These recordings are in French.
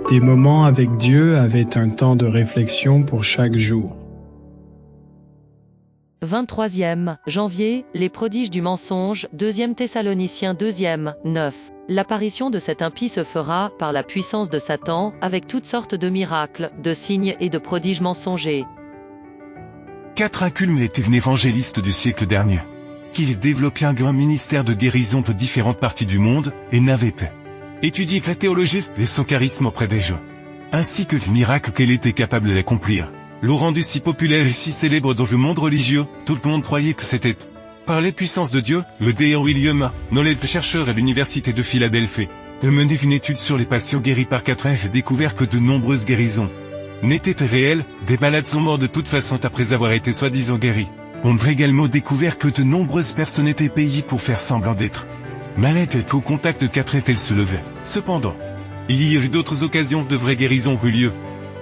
Des moments avec Dieu avaient un temps de réflexion pour chaque jour. 23e janvier, les prodiges du mensonge, 2 Thessaloniciens 2e, 9. L'apparition de cet impie se fera, par la puissance de Satan, avec toutes sortes de miracles, de signes et de prodiges mensongers. 4 Inculme était un évangéliste du siècle dernier. Qu'il développait un grand ministère de guérison de différentes parties du monde, et n'avait pas étudié la théologie et son charisme auprès des gens, ainsi que les miracles qu'elle était capable d'accomplir. L'ont rendu si populaire et si célèbre dans le monde religieux, tout le monde croyait que c'était par les puissances de Dieu. Le Dr. William Knowles, chercheur à l'université de Philadelphie, a mené une étude sur les patients guéris par Catherine et a découvert que de nombreuses guérisons n'étaient réelles. Des malades sont morts de toute façon après avoir été soi-disant guéris. On a également découvert que de nombreuses personnes étaient payées pour faire semblant d'être malades et qu'au contact de Catherine elles se levaient. Cependant, il y a eu d'autres occasions de vraies guérisons ont eu lieu.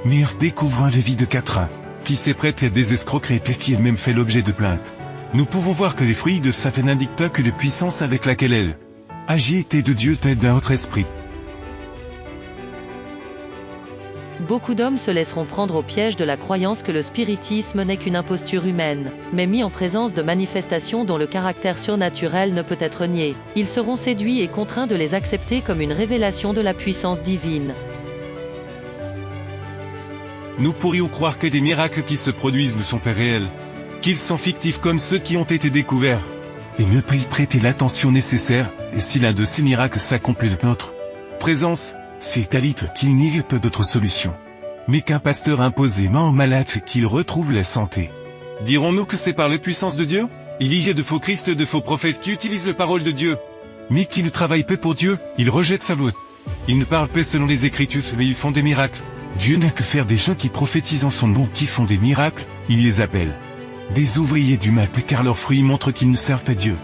Mais en découvrant la vie de Catherine, qui s'est prêtée à des escroqueries et qui a même fait l'objet de plaintes, nous pouvons voir que les fruits de sa fait n'indiquent pas que la puissance avec laquelle elle agit était de Dieu telle d'un autre esprit. Beaucoup d'hommes se laisseront prendre au piège de la croyance que le spiritisme n'est qu'une imposture humaine, mais mis en présence de manifestations dont le caractère surnaturel ne peut être nié. Ils seront séduits et contraints de les accepter comme une révélation de la puissance divine. Nous pourrions croire que les miracles qui se produisent ne sont pas réels, qu'ils sont fictifs comme ceux qui ont été découverts, et ne pas y prêter l'attention nécessaire, et si l'un de ces miracles s'accomplit de notre présence, c'est à l'être qu'il n'y a pas d'autre solution, mais qu'un pasteur impose les mains aux malades et qu'il retrouve la santé. Dirons-nous que c'est par la puissance de Dieu? Il y a de faux Christ et de faux prophètes qui utilisent la parole de Dieu, mais qui ne travaillent pas pour Dieu. Ils rejettent sa loi. Ils ne parlent pas selon les Écritures, mais ils font des miracles. Dieu n'a que faire des gens qui prophétisent en son nom, qui font des miracles. Il les appelle des ouvriers du mal, car leurs fruits montrent qu'ils ne servent pas Dieu.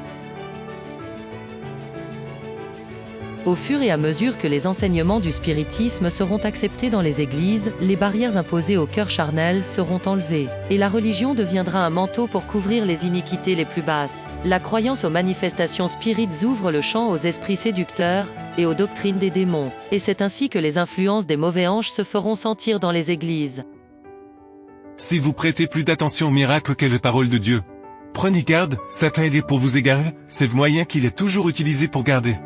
Au fur et à mesure que les enseignements du spiritisme seront acceptés dans les églises, les barrières imposées au cœur charnel seront enlevées, et la religion deviendra un manteau pour couvrir les iniquités les plus basses. La croyance aux manifestations spirites ouvre le champ aux esprits séducteurs, et aux doctrines des démons, et c'est ainsi que les influences des mauvais anges se feront sentir dans les églises. Si vous prêtez plus d'attention aux miracles qu'à la parole de Dieu, prenez garde, Satan est pour vous égarer, c'est le moyen qu'il a toujours utilisé pour garder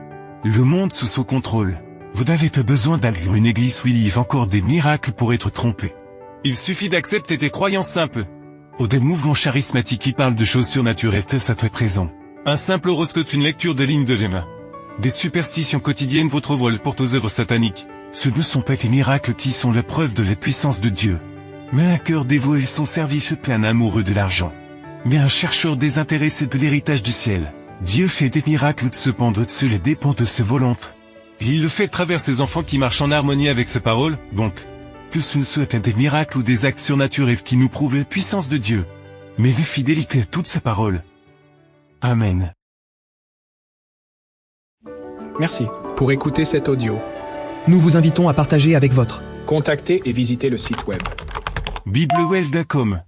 le monde sous son contrôle. Vous n'avez pas besoin d'aller dans une église où il y a encore des miracles pour être trompé. Il suffit d'accepter des croyances simples. Ou des mouvements charismatiques qui parlent de choses surnaturelles, ça fait présent. Un simple horoscope, une lecture de lignes de Gemma. Des superstitions quotidiennes, votre voile porte aux œuvres sataniques. Ce ne sont pas les miracles qui sont la preuve de la puissance de Dieu, mais un cœur dévoué à son service plein amoureux de l'argent. Mais un chercheur désintéressé de l'héritage du ciel. Dieu fait des miracles, cependant cela dépend de ses volontés. Il le fait à travers ses enfants qui marchent en harmonie avec ses paroles, donc, que ce ne soit des miracles ou des actes surnaturels qui nous prouvent la puissance de Dieu, mais la fidélité à toutes ses paroles. Amen. Merci pour écouter cet audio. Nous vous invitons à partager avec votre. Contactez et visitez le site web. biblewell.com